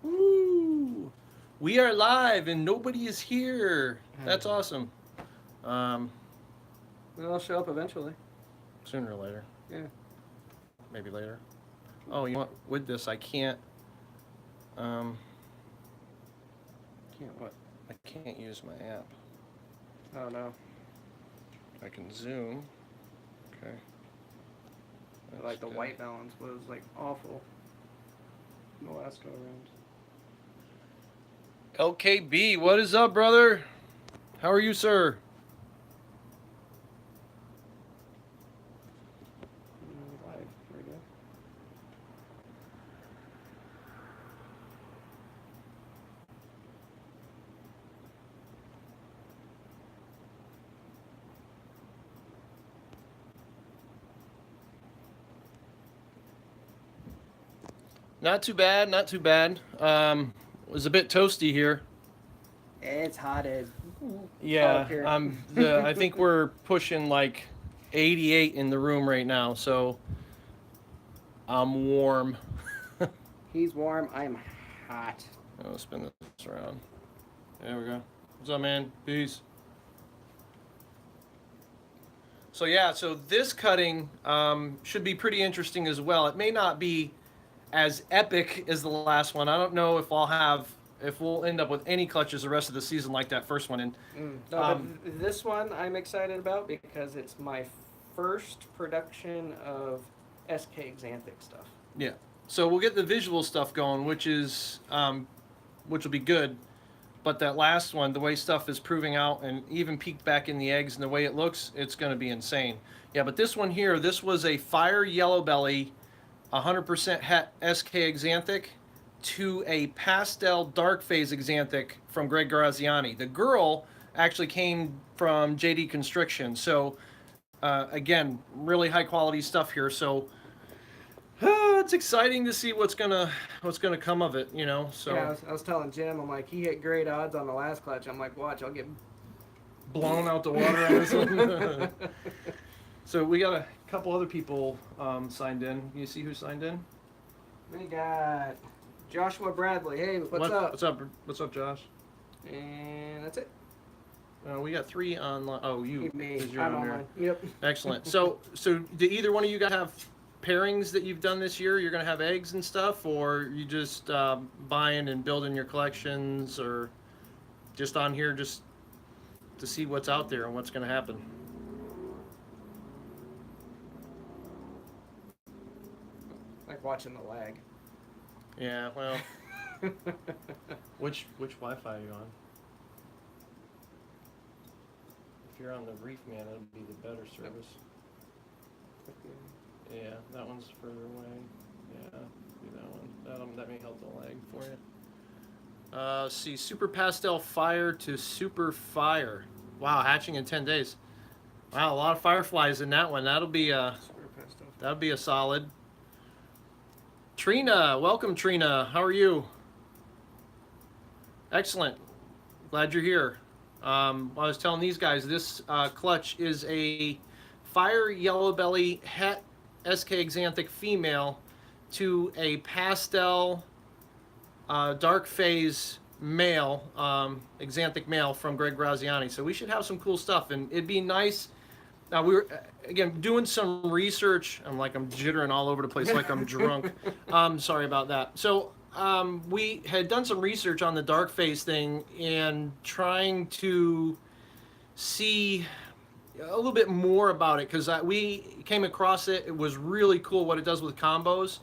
Woo! We are live and nobody is here. That's awesome. Um, They'll show up eventually. Sooner or later. Yeah. Maybe later. Oh, you know what? With this, I can't. Um, Can't what? I can't use my app. Oh no. I can zoom. Okay. That's Like the good. white balance was like awful in the last go around. LKB, what is up, brother? How are you, sir? Live. There we go. Not too bad. Not too bad. It was a bit toasty here. It's hot as Yeah, fuck here. I think we're pushing like 88 in the room right now, so I'm warm. He's warm. I'm hot. I'll spin this around. There we go. What's up, man? Peace. So yeah, so this cutting should be pretty interesting as well. It may not be as epic as the last one. I don't know if we'll end up with any clutches the rest of the season like that first one. And No, but this one I'm excited about because it's my first production of SK Xanthic stuff. yeah, so we'll get the visual stuff going, which will be good. But that last one, the way stuff is proving out and even peeked back in the eggs and the way it looks, it's going to be insane. Yeah, but this one here, this was a fire yellow belly, 100% het SK Xanthic to a pastel dark phase Xanthic from Greg Graziani. The girl actually came from JD Constriction. So, again, really high quality stuff here. So, it's exciting to see what's gonna come of it, you know. So Yeah, I was telling Jim, I'm like, he hit great odds on the last clutch. I'm like, watch, I'll get blown out the water on this one. So we got a couple other people signed in. You see who signed in? We got Joshua Bradley. Hey, what's up? What's up? What's up, Josh? And that's it. We got 3 online. Oh, you. Me. 'Cause you're I'm on on there. mine. Yep. Excellent. So do either one of you guys have pairings that you've done this year? You're gonna have eggs and stuff, or you just buying and building your collections, or just on here just to see what's out there and what's gonna happen? Like watching the lag. Yeah. Well, which Wi-Fi are you on? If you're on the Reef Man, it'll be the better service. Yeah, that one's further away. Yeah, do that one. That may help the lag for you. See, Super Pastel Fire to Super Fire. Wow, hatching in 10 days. Wow, a lot of fireflies in that one. That'll be a solid. Trina, welcome, Trina. How are you? Excellent. Glad you're here. I was telling these guys this clutch is a fire yellow belly het SK Xanthic female to a pastel dark phase male, Xanthic male from Greg Graziani. So we should have some cool stuff, and it'd be nice. We were again doing some research. I'm jittering all over the place like I'm drunk. Sorry about that. So we had done some research on the dark phase thing and trying to see a little bit more about it because we came across it. It was really cool what it does with combos.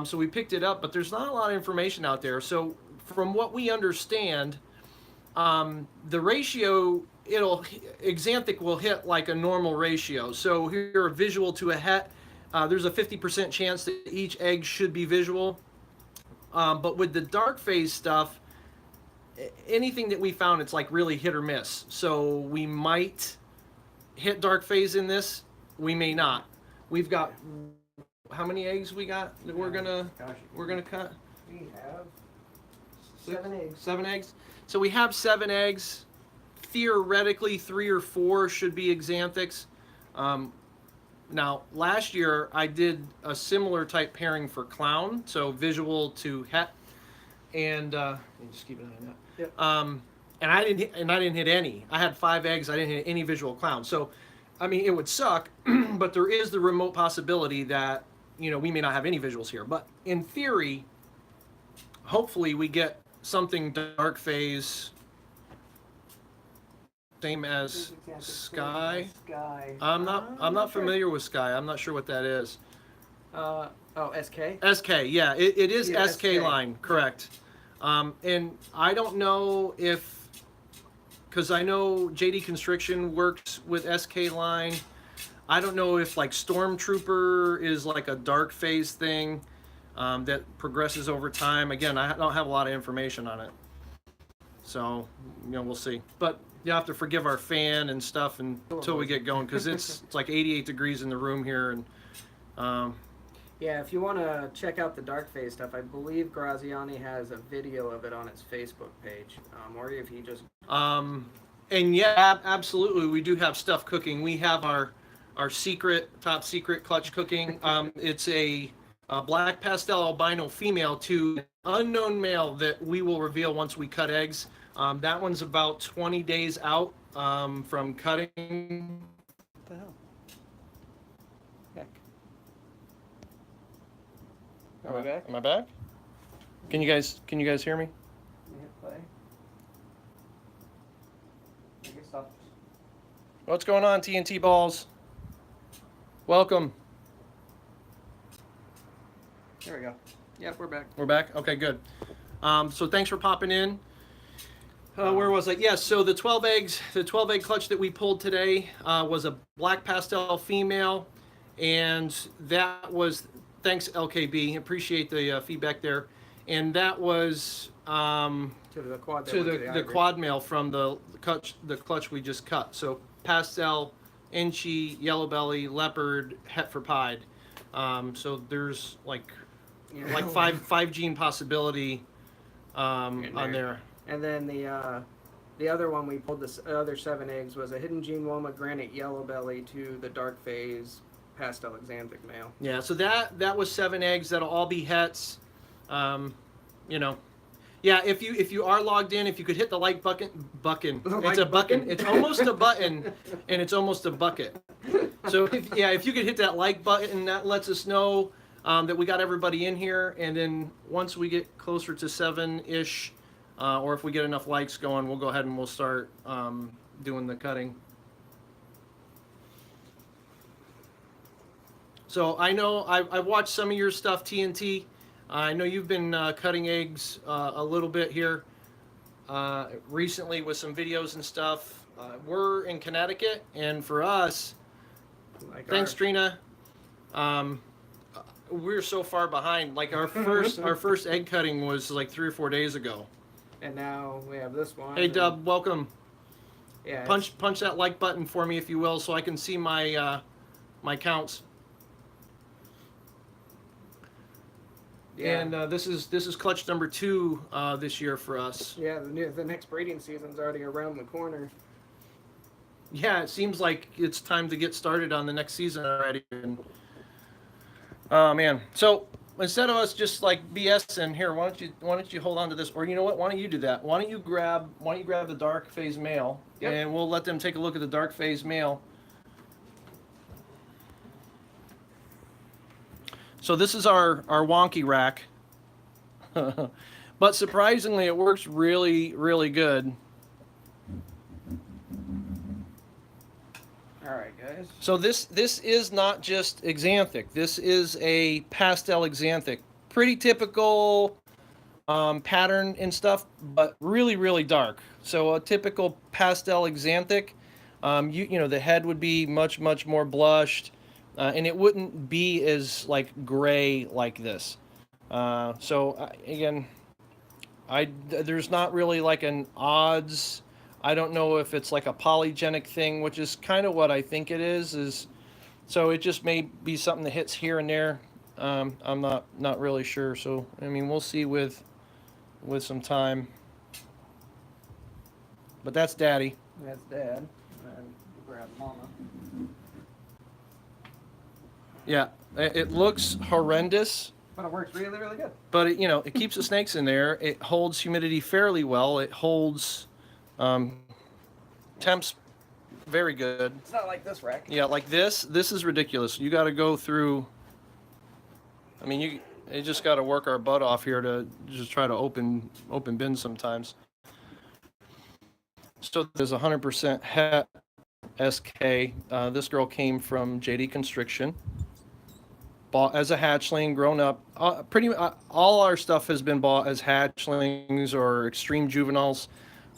So we picked it up, but there's not a lot of information out there. So from what we understand, the ratio Xanthic will hit like a normal ratio. So here, a visual to a het, there's a 50% chance that each egg should be visual. But with the dark phase stuff, anything that we found, it's like really hit or miss. So we might hit dark phase in this, we may not. We've got how many eggs we got that we're gonna cut? We have 7 eggs. 7 eggs. So we have 7 eggs. Theoretically, 3 or 4 should be Xanthics. Now, last year I did a similar type pairing for Clown, so visual to het. and you just keep an eye on that. Yep. And I didn't hit any. I had 5 eggs. I didn't hit any visual clowns. So, I mean, it would suck, but there is the remote possibility that we may not have any visuals here. But in theory, hopefully we get something dark phase, same as Sky. Sky. I'm not familiar with Sky. I'm not sure what that is. SK. SK, yeah, it is Yeah, SK SK. line, correct. And I don't know if, because I know JD Constriction works with SK line. I don't know if like Stormtrooper is like a dark phase thing that progresses over time. Again, I don't have a lot of information on it, so we'll see. But you have to forgive our fan and stuff until we get going, because it's like 88 degrees in the room here, and Yeah, if you want to check out the dark phase stuff, I believe Graziani has a video of it on his Facebook page, or if he just. And yeah, absolutely, we do have stuff cooking. We have our top secret clutch cooking. It's a black pastel albino female to an unknown male that we will reveal once we cut eggs. That one's about 20 days out from cutting. What the hell? Heck. Are we back? Am I back? Can you guys hear me? Let me hit play. I guess stop. What's going on, TNT balls? Welcome. There we go. Yep, we're back. We're back? Okay, good. So thanks for popping in. Where was I? Yes, so the 12 egg clutch that we pulled today was a black pastel female, and that was, thanks LKB, appreciate the feedback there, and that was To the quad. to the quad male from the clutch we just cut. So pastel, inchy, yellow belly, leopard, Hetford pied. So there's like five gene possibility on there. And then the other one we pulled, the other 7 eggs, was a hidden gene Woma granite yellow belly to the dark phase pastel exanthic male. Yeah, so that was 7 eggs. That'll all be hets. Yeah, if you are logged in, if you could hit the like button. It's a button. It's almost a button, and it's almost a bucket. So if you could hit that like button, that lets us know that we got everybody in here. And then once we get closer to 7-ish, or if we get enough likes going, we'll go ahead and we'll start doing the cutting. So I know I've watched some of your stuff, TNT. I know you've been cutting eggs a little bit here recently with some videos and stuff. We're in Connecticut, and for us, thanks Trina, we're so far behind. Like our first egg cutting was like 3 or 4 days ago. And now we have this one. Hey Dub, welcome. Yeah. Punch that like button for me if you will, so I can see my my counts. Yeah. And this is clutch number 2 this year for us. Yeah, the next breeding season's already around the corner. Yeah, it seems like it's time to get started on the next season already. And, oh man! So instead of us just like BSing here, why don't you hold on to this? Or you know what? Why don't you do that? Why don't you grab the dark phase male, Yep. and we'll let them take a look at the dark phase male. So this is our wonky rack, but surprisingly, it works really, really good. All right, guys. So this is not just exanthic. This is a pastel exanthic. Pretty typical pattern and stuff, but really, really dark. So a typical pastel exanthic, the head would be much, much more blushed. And it wouldn't be as like gray like this. Again, there's not really like an odds. I don't know if it's like a polygenic thing, which is kind of what I think it is. So it just may be something that hits here and there. I'm not really sure. So I mean, we'll see with some time. But that's Daddy. That's Dad. And grab Mama. Yeah, it looks horrendous, But it works really, really good. But it, you know, it keeps the snakes in there. It holds humidity fairly well. It holds temps very good. It's not like this rack. Yeah, like this. This is ridiculous. You got to go through. I mean, you just got to work our butt off here to just try to open bins sometimes. So there's 100% het SK. This girl came from JD Constriction. Bought as a hatchling, grown up. All our stuff has been bought as hatchlings or extreme juveniles.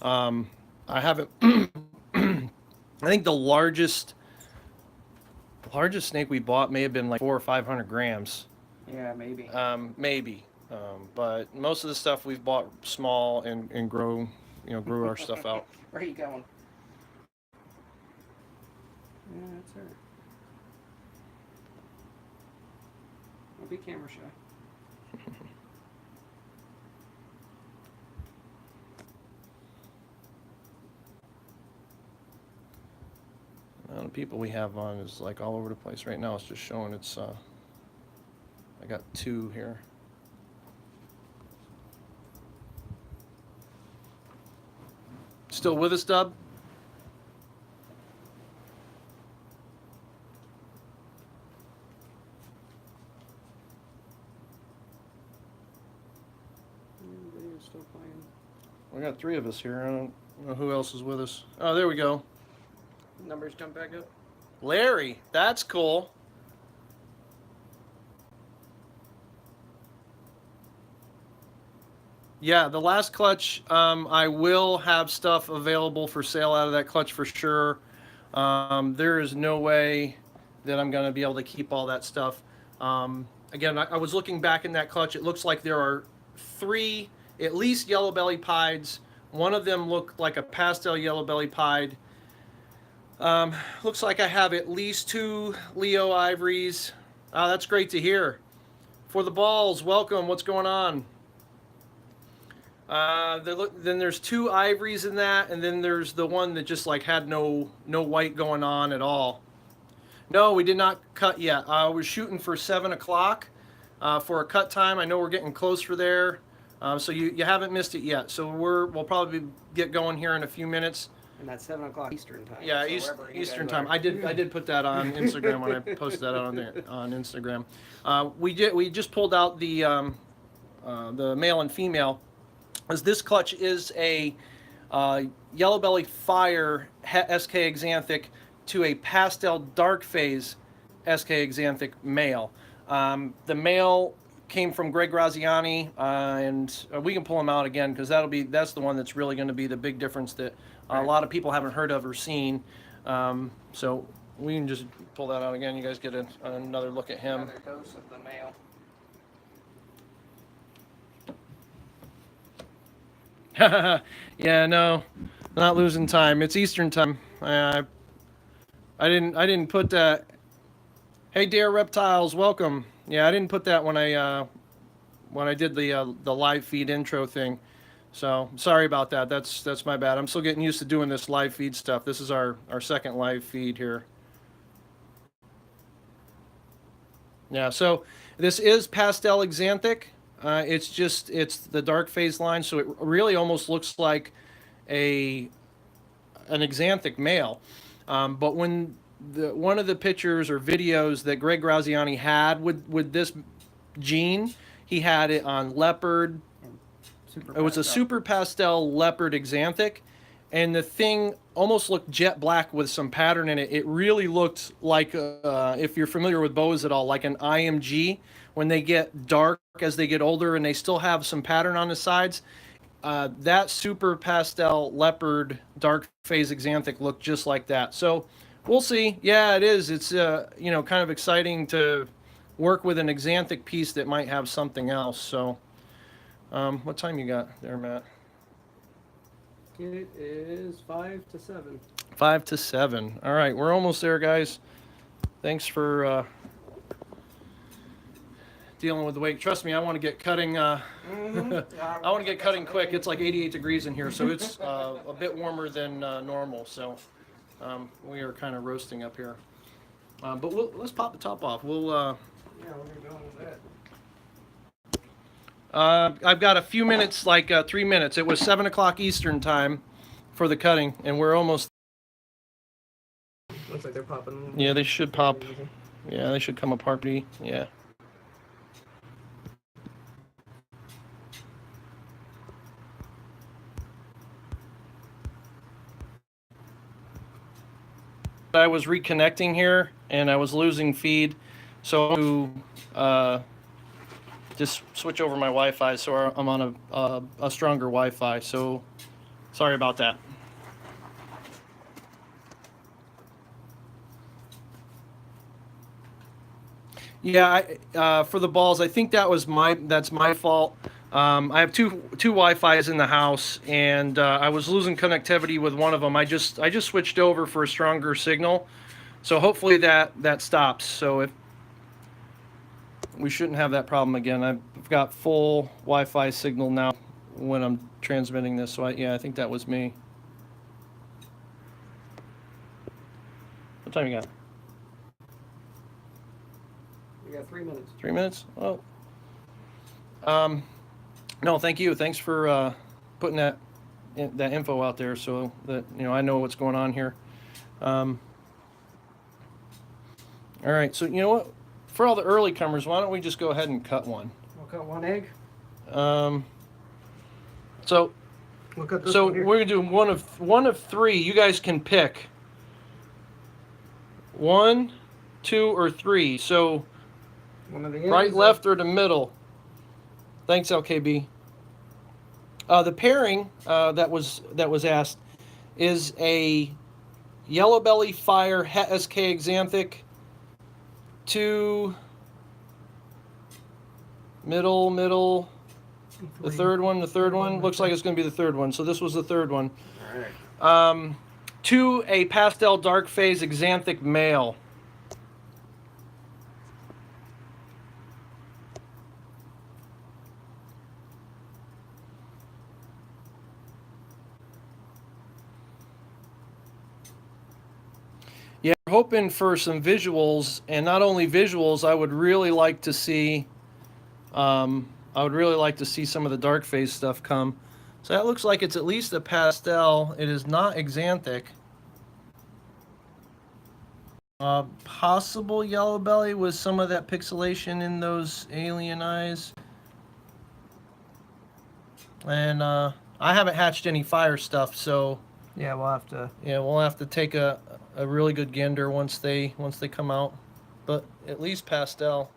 I haven't. I think the largest snake we bought may have been like 400 or 500 grams. Yeah, maybe. Maybe. But most of the stuff we've bought small and grew our stuff out. Where are you going? Yeah, that's her. Don't be camera shy. The amount of people we have on is like all over the place right now. It's just showing it's. I got 2 here. Still with us, Dub? They're still playing. We got 3 of us here. I don't know who else is with us. Oh, there we go. Numbers jump back up. Larry, that's cool. Yeah, the last clutch, I will have stuff available for sale out of that clutch for sure. There is no way that I'm going to be able to keep all that stuff. Again, I was looking back in that clutch. It looks like there are 3 at least yellow belly pieds. One of them looked like a pastel yellow belly pied. Looks like I have at least 2 Leo ivories. That's great to hear. For the balls, welcome. What's going on? Then there's 2 ivories in that, and then there's the one that just like had no white going on at all. No, we did not cut yet. We're shooting for 7 o'clock for a cut time. I know we're getting close for there, so you haven't missed it yet. So we'll probably get going here in a few minutes. And that's 7 o'clock Eastern time. Yeah, so Eastern time. I did put that on Instagram when I posted that out on Instagram. We just pulled out the male and female, as this clutch is a yellow belly fire SK Exanthic to a pastel dark phase SK Exanthic male. The male came from Greg Graziani, and we can pull him out again because that's the one that's really going to be the big difference that a lot of people haven't heard of or seen. So we can just pull that out again. You guys get another look at him. Another dose of the male. Yeah, no, not losing time. It's Eastern time. I didn't put that. Hey, dear reptiles, welcome. Yeah, I didn't put that when I did the live feed intro thing. So sorry about that. That's my bad. I'm still getting used to doing this live feed stuff. This is our second live feed here. Yeah, so this is Pastel Exanthic. It's the dark phase line, so it really almost looks like an Exanthic male. But when one of the pictures or videos that Greg Graziani had with this gene, he had it on leopard. It was a super pastel leopard Exanthic, and the thing almost looked jet black with some pattern in it. It really looked like, if you're familiar with bows at all, like an IMG when they get dark as they get older and they still have some pattern on the sides. That super pastel leopard dark phase Exanthic looked just like that. So we'll see. Yeah, it is. It's kind of exciting to work with an Exanthic piece that might have something else. So what time you got there, Matt? It is 5 to 7. 5 to 7. All right, we're almost there, guys. Thanks for dealing with the wake. Trust me, I want to get cutting. I want to get cutting quick. It's like 88 degrees in here, so it's a bit warmer than normal. So we are kind of roasting up here. But let's pop the top off. We'll. Yeah, we're going with that. I've got a few minutes, like 3 minutes. It was 7 o'clock Eastern time for the cutting, and we're almost. Looks like they're popping. Yeah, they should pop. Yeah, they should come apart pretty. Yeah. I was reconnecting here, and I was losing feed, so just switch over my Wi-Fi, so I'm on a stronger Wi-Fi. So sorry about that. Yeah, for the balls, I think that's my fault. I have two Wi-Fi's in the house, and I was losing connectivity with one of them. I just switched over for a stronger signal, so hopefully that stops. So if we shouldn't have that problem again. I've got full Wi-Fi signal now when I'm transmitting this. So I think that was me. What time you got? We got 3 minutes. 3 minutes? Oh. No, thank you. Thanks for putting that info out there, so that I know what's going on here. All right. So you know what? For all the early comers, why don't we just go ahead and cut one? We'll cut one egg. So We'll cut this so one here. we're gonna do one of three. You guys can pick 1, 2, or 3. So One of the right, ends, left, or the middle. Thanks, LKB. The pairing that was asked is a Yellow Belly Fire Het SK Exanthic to middle. The third one looks like it's going to be the third one. So this was the third one. All right. To a Pastel Dark Phase Exanthic male. Yeah, we're hoping for some visuals, and not only visuals. I would really like to see some of the dark phase stuff come. So that looks like it's at least a pastel. It is not Exanthic. Possible yellow belly with some of that pixelation in those alien eyes. And I haven't hatched any fire stuff, so Yeah, we'll have to. yeah, we'll have to take a really good gander once they come out. But at least pastel.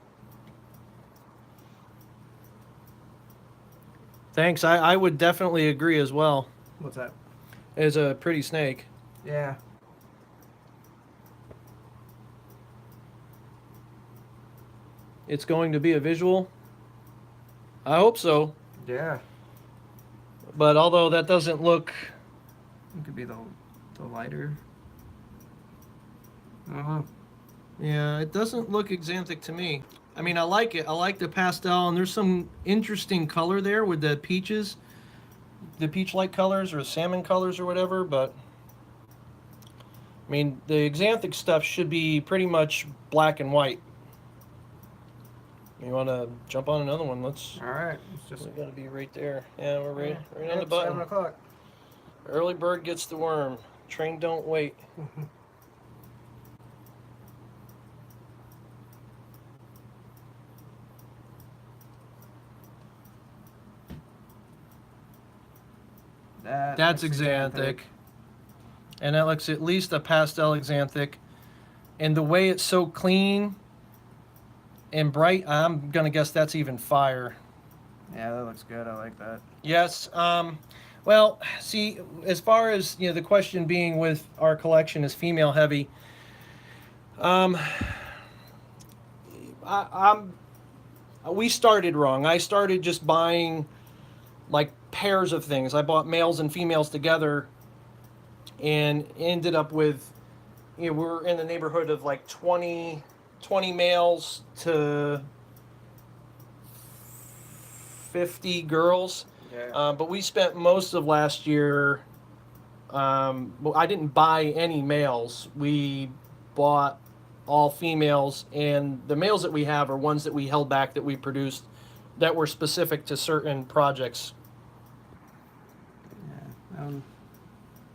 Thanks. I would definitely agree as well. What's that? It's a pretty snake. Yeah. It's going to be a visual. I hope so. Yeah. But although that doesn't look. It could be the lighter. Uh-huh. Yeah, it doesn't look Exanthic to me. I mean, I like it. I like the pastel, and there's some interesting color there with the peaches, the peach-like colors or salmon colors or whatever. But I mean, the Exanthic stuff should be pretty much black and white. You want to jump on another one? Let's. All right. It's just. We got to be right there. Yeah, we're right on the Yep, button. 7 o'clock. Early bird gets the worm. Train don't wait. That's Exanthic. And that looks at least a pastel Exanthic. And the way it's so clean and bright, I'm going to guess that's even fire. Yeah, that looks good. I like that. Yes. Well, see, as far as the question being with our collection is female heavy. We started wrong. I started just buying like pairs of things. I bought males and females together, and ended up with, we're in the neighborhood of like 20 males to 50 girls. Yeah. But we spent most of last year. Well, I didn't buy any males. We bought all females, and the males that we have are ones that we held back that we produced that were specific to certain projects. Yeah.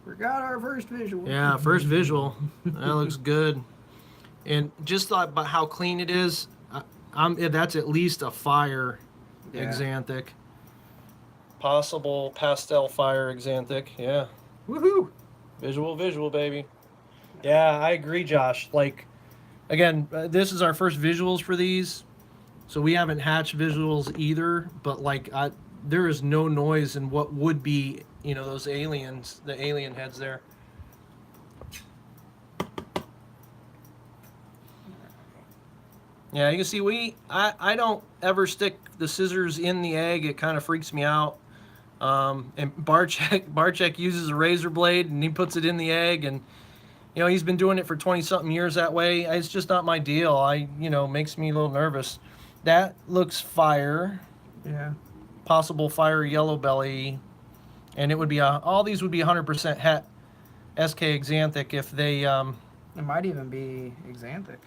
Forgot our first visual. Yeah, first visual. That looks good. And just thought about how clean it is. That's at least a fire Exanthic. Possible pastel fire Exanthic. Yeah. Woohoo! Visual, baby. Yeah, I agree, Josh. Like, again, this is our first visuals for these, so we haven't hatched visuals either. But like, there is no noise in what would be, those aliens, the alien heads there. Yeah, you can see I don't ever stick the scissors in the egg. It kind of freaks me out. And Barchek uses a razor blade and he puts it in the egg, and he's been doing it for 20-something years that way. It's just not my deal. Makes me a little nervous. That looks fire. Yeah. Possible fire yellow belly, and it would be all these would be 100% het SK Exanthic if they. It might even be Exanthic.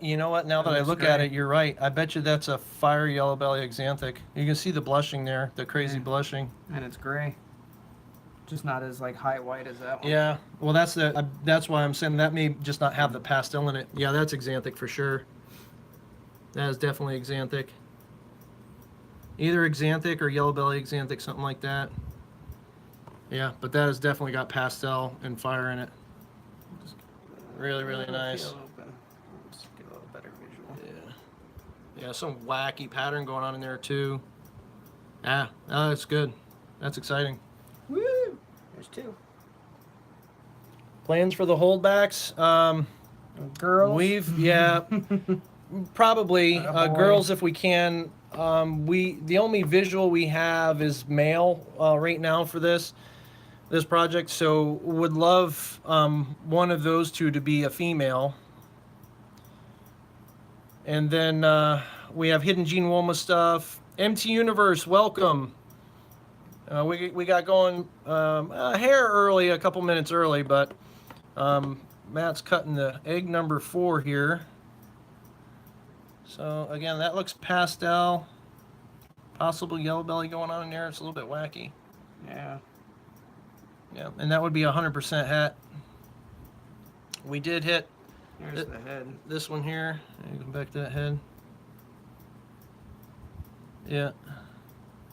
You know what? Now that I look at it, you're right. I bet you that's a fire yellow belly Exanthic. You can see the blushing there, the crazy blushing. And it's gray. Just not as like high white as that one. Yeah. Well, that's why I'm saying that may just not have the pastel in it. Yeah, that's Exanthic for sure. That is definitely Exanthic. Either Exanthic or yellow belly Exanthic, something like that. Yeah, but that has definitely got pastel and fire in it. Really, really nice. Let's get a little better visual. Yeah, some wacky pattern going on in there too. Yeah, that's good. That's exciting. Woo! There's two. Plans for the holdbacks. Girls. Probably girls if we can. The only visual we have is male right now for this project, so would love one of those two to be a female. And then we have Hidden Gene Woma stuff. MT Universe, welcome. We got going a hair early, a couple minutes early, but Matt's cutting the egg number 4 here. So again, that looks pastel. Possible yellow belly going on in there. It's a little bit wacky. Yeah. Yeah, and that would be 100% het. We did hit. There's the head. This one here. You come back to that head. Yeah.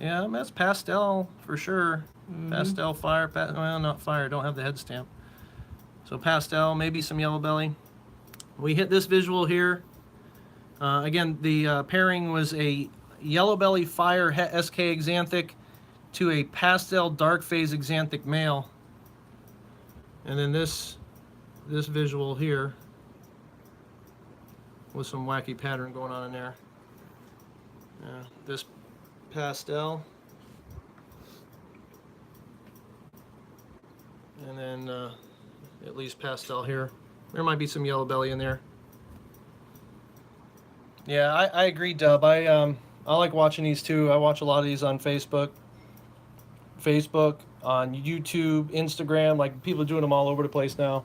Yeah, I mean, that's pastel for sure. Pastel fire. Well, not fire. Don't have the head stamp. So pastel, maybe some yellow belly. We hit this visual here. Again, the pairing was a yellow belly fire het SK Exanthic to a pastel dark phase Exanthic male. And then this visual here with some wacky pattern going on in there. This pastel. And then at least pastel here. There might be some yellow belly in there. Yeah, I agree, Dub. I like watching these too. I watch a lot of these on Facebook, on YouTube, Instagram. Like, people are doing them all over the place now.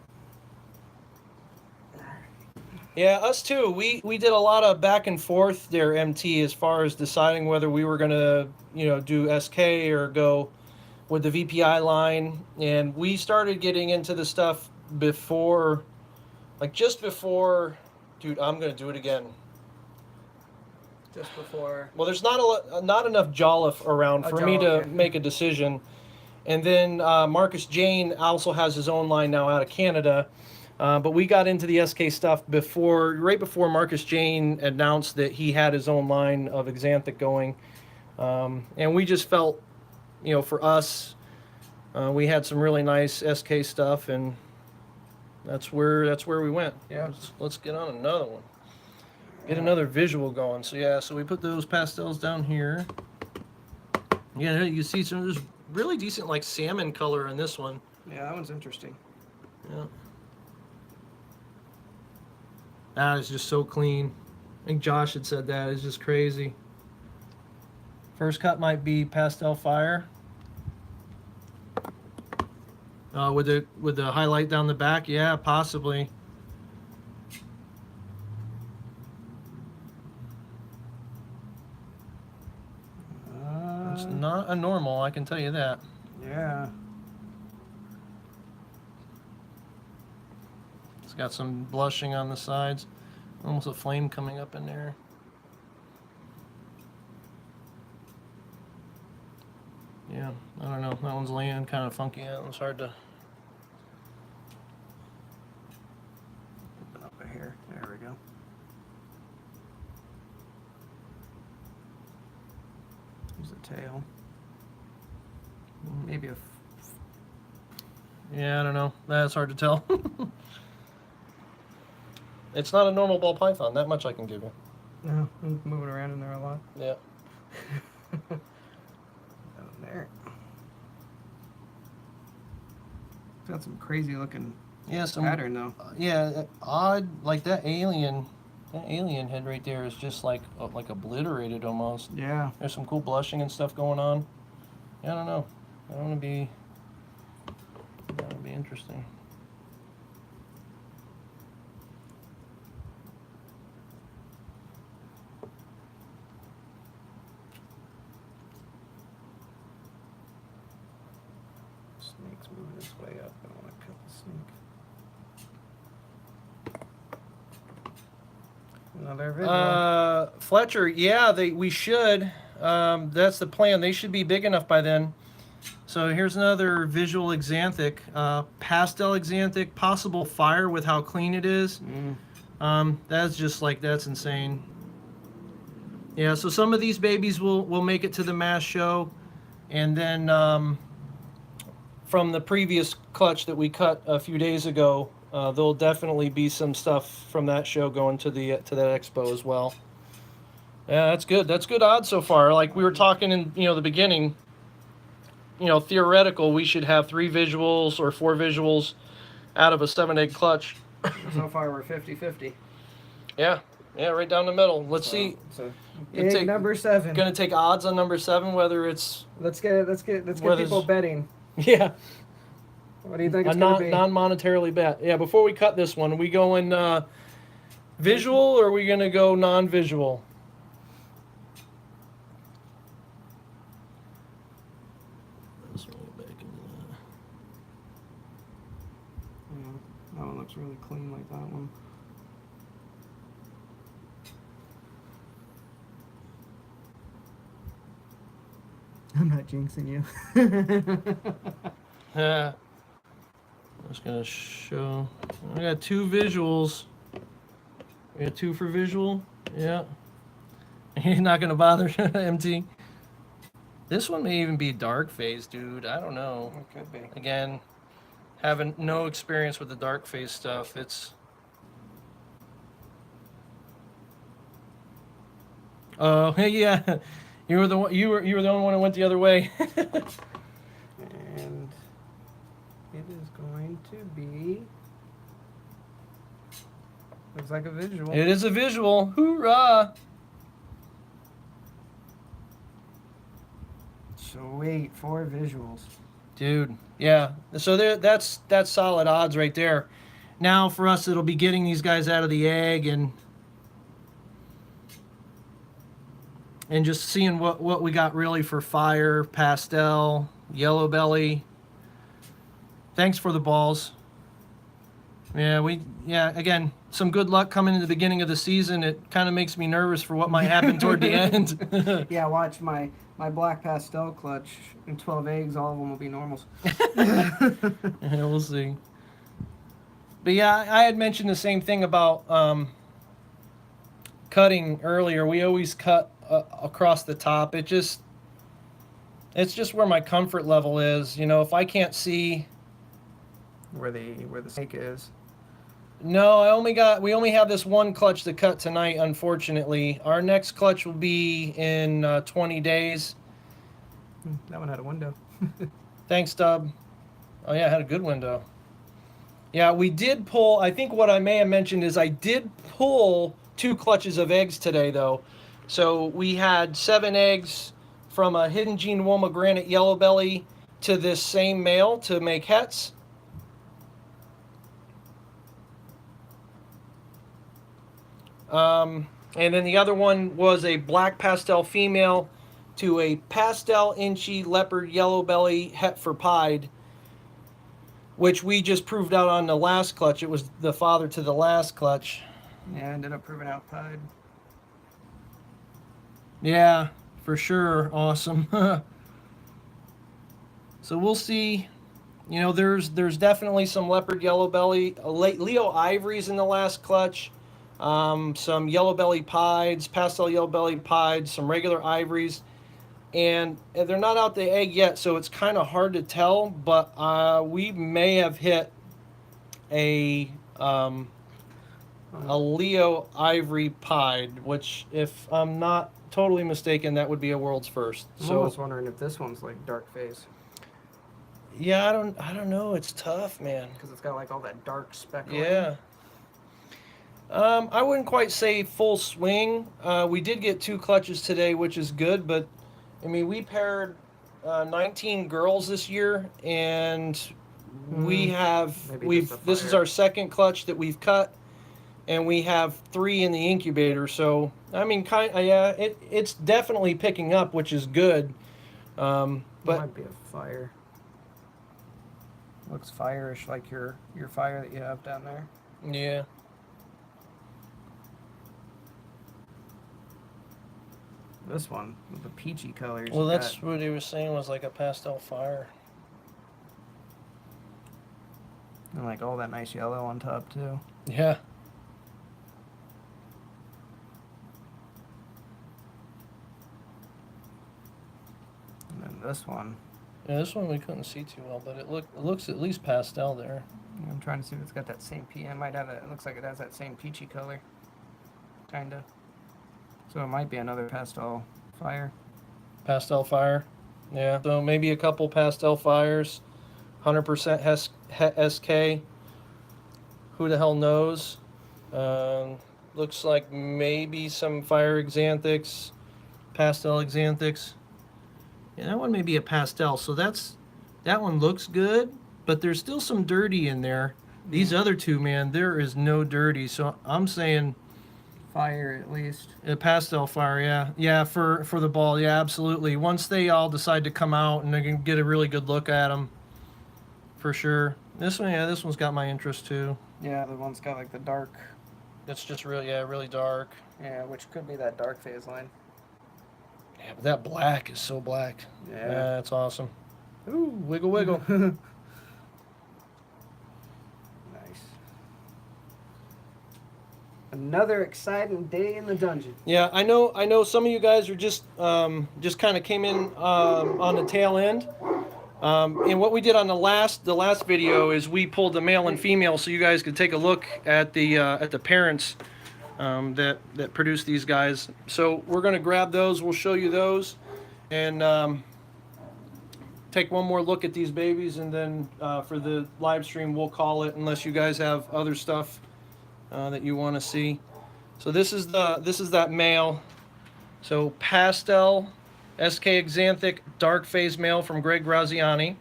Yeah, us too. We did a lot of back and forth there, MT, as far as deciding whether we were gonna, do SK or go with the VPI line. And we started getting into the stuff before, just before. Dude, I'm gonna do it again. Just before. Well, there's not enough Jolliffe around for me to make a decision. And then Marcus Jane also has his own line now out of Canada. But we got into the SK stuff right before Marcus Jane announced that he had his own line of Exanthic going. And we just felt, for us, we had some really nice SK stuff, and that's where we went. Yeah. Let's get on another one. Get another visual going. So we put those pastels down here. Yeah, you see there's really decent salmon color in this one. Yeah, that one's interesting. Yeah. That is just so clean. I think Josh had said that. It's just crazy. First cut might be pastel fire. With the highlight down the back, yeah, possibly. not a normal, I can tell you that. Yeah. It's got some blushing on the sides. Almost a flame coming up in there. Yeah, I don't know. That one's laying kind of funky. That one's hard to... Open up a hair. There we go. Here's the tail. Maybe a... Yeah, I don't know. That's hard to tell. It's not a normal ball python. That much I can give you. No, I'm moving around in there a lot. Yeah. Down there. It's got some crazy looking Yeah, some pattern though. Yeah, odd, like that alien head right there is just like obliterated almost. Yeah. There's some cool blushing and stuff going on. Yeah, I don't know. That would be interesting. Snake's moving its way up. I don't want to cut the snake. Another video. Fletcher, yeah, we should. That's the plan. They should be big enough by then. So here's another visual exanthic, pastel exanthic, possible fire with how clean it is. That's just like, that's insane. Yeah, so some of these babies will make it to the mass show, and then from the previous clutch that we cut a few days ago, there'll definitely be some stuff from that show going to that expo as well. Yeah, that's good. That's good odds so far. Like we were talking in the beginning, theoretical, we should have 3 visuals or 4 visuals out of a 7-egg clutch. So far we're 50-50. Yeah, right down the middle. Let's see. So It's egg number 7. Gonna take odds on number 7, whether it's Let's get whether people betting. yeah What do you think a it's gonna be? non-monetarily bet. Yeah, before we cut this one, are we going visual or are we gonna go non-visual? Yeah, that one looks really clean like that one. I'm not jinxing you. Yeah. I'm just gonna show. I got 2 visuals. We got 2 for visual. Yeah. You're not gonna bother, MT. This one may even be dark phase, dude. I don't know. It could be. Again, having no experience with the dark phase stuff, it's. Oh yeah, you were the one. You were the only one who went the other way. And it is going to be. Looks like a visual. It is a visual. Hoorah! Sweet, 4 visuals. Dude, yeah. So that's solid odds right there. Now for us, it'll be getting these guys out of the egg and just seeing what we got really for fire, pastel, yellow belly. Thanks for the balls. Yeah, again, some good luck coming in the beginning of the season. It kind of makes me nervous for what might happen toward the end. Yeah, watch my black pastel clutch and 12 eggs, all of them will be normals. Yeah, we'll see. But yeah, I had mentioned the same thing about cutting earlier. We always cut across the top. It's just where my comfort level is. If I can't see Where the snake is. No, we only have this one clutch to cut tonight, unfortunately. Our next clutch will be in 20 days. That one had a window. Thanks, Dub. Oh yeah, I had a good window. Yeah, we did pull, I think what I may have mentioned is I did pull 2 clutches of eggs today though. So we had 7 eggs from a Hidden Gene Woma Granite Yellow Belly to this same male to make hets. And then the other one was a black pastel female to a pastel inchy leopard yellow belly Hetfer pied, which we just proved out on the last clutch. It was the father to the last clutch. Yeah, ended up proving out pied. Yeah, for sure. Awesome. So we'll see. You know, there's definitely some leopard yellow belly, Leo ivories in the last clutch, some yellow belly pieds, pastel yellow belly pieds, some regular ivories, and they're not out the egg yet, so it's kind of hard to tell. But we may have hit a Leo ivory pied, which, if I'm not totally mistaken, that would be a world's first. I'm almost wondering if this one's like dark phase. Yeah, I don't know. It's tough, man. Because it's got like all that dark speckling. Yeah. I wouldn't quite say full swing. We did get 2 clutches today, which is good. But I mean, we paired 19 girls this year, and this is our second clutch that we've cut, and we have 3 in the incubator. So I mean, it's definitely picking up, which is good. But it might be a fire. Looks fire-ish, like your fire that you have down there. Yeah. This one with the peachy colors. Well, that's what he was saying, was like a pastel fire. And like all that nice yellow on top too. Yeah. And then this one. Yeah, this one we couldn't see too well, but it looks at least pastel there. I'm trying to see if it's got that same it might have it looks like it has that same peachy color. Kinda. So it might be another pastel fire. Pastel fire. Yeah. So maybe a couple pastel fires. 100% SK. Who the hell knows? Looks like maybe some fire xanthics, pastel xanthics. Yeah, that one may be a pastel. So that one looks good, but there's still some dirty in there. These other 2, man, there is no dirty. So I'm saying fire at least. A pastel fire, yeah. Yeah, for the ball, yeah, absolutely. Once they all decide to come out and they can get a really good look at them, for sure. This one, yeah, this one's got my interest too. Yeah, the one's got like the dark. It's just really dark. Yeah, which could be that dark phase line. Yeah, but that black is so black. Yeah. That's awesome. Ooh, wiggle, wiggle. Nice. Another exciting day in the dungeon. Yeah, I know some of you guys are just kind of came in on the tail end. And what we did on the last video is we pulled the male and female so you guys could take a look at the parents that produced these guys. So we're going to grab those. We'll show you those, and take one more look at these babies, and then for the live stream we'll call it, unless you guys have other stuff that you want to see. So this is that male. So pastel SK Xanthic dark phase male from Greg Graziani.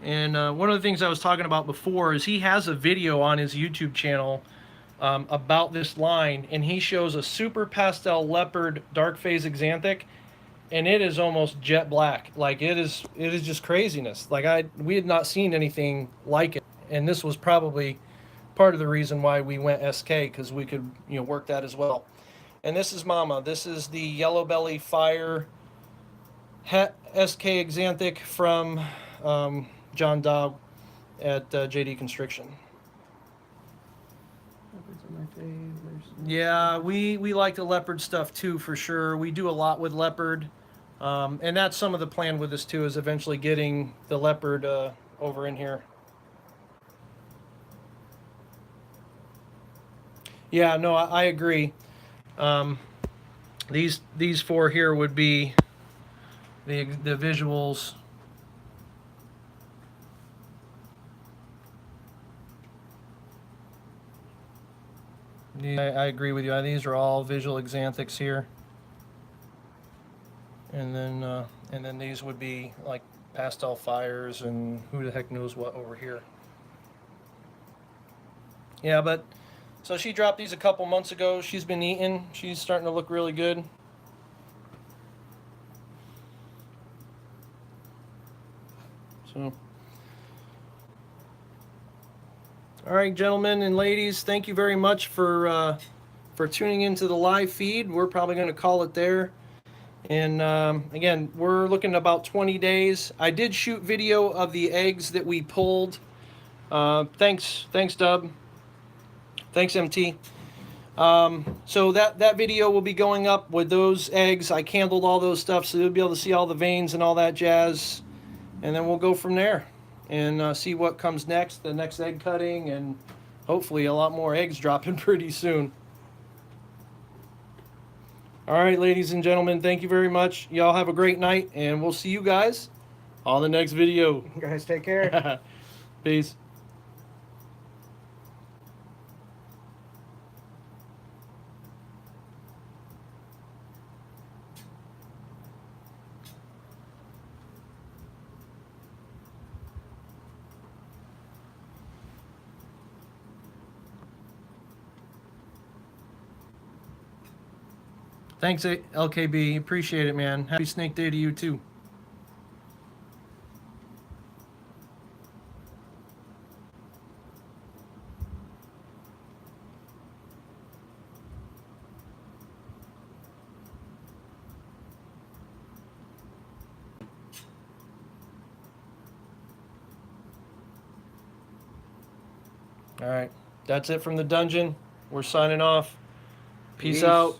And one of the things I was talking about before is he has a video on his YouTube channel about this line, and he shows a super pastel leopard dark phase Xanthic, and it is almost jet black. Like it is just craziness. Like we had not seen anything like it, and this was probably part of the reason why we went SK, because we could work that as well. And this is Mama. This is the Yellow Belly Fire Het SK Xanthic from John Dobb at JD Constriction. Yeah, we like the leopard stuff too, for sure. We do a lot with leopard. And that's some of the plan with this too, is eventually getting the leopard over in here. Yeah, no, I agree. These 4 here would be the visuals. Yeah, I agree with you. These are all visual xanthics here, and then these would be like pastel fires and who the heck knows what over here. Yeah, but so she dropped these a couple months ago. She's been eating. She's starting to look really good. So, all right, gentlemen and ladies, thank you very much for tuning into the live feed. We're probably going to call it there. And again, we're looking at about 20 days. I did shoot video of the eggs that we pulled. Thanks, Dub. Thanks, MT. So that video will be going up with those eggs. I candled all those stuff, so you'll be able to see all the veins and all that jazz. And then we'll go from there and see what comes next, the next egg cutting, and hopefully a lot more eggs dropping pretty soon. All right, ladies and gentlemen, thank you very much. Y'all have a great night, and we'll see you guys on the next video. You guys take care. Peace. Thanks, LKB. Appreciate it, man. Happy Snake Day to you, too. All right. That's it from the dungeon. We're signing off. Peace out.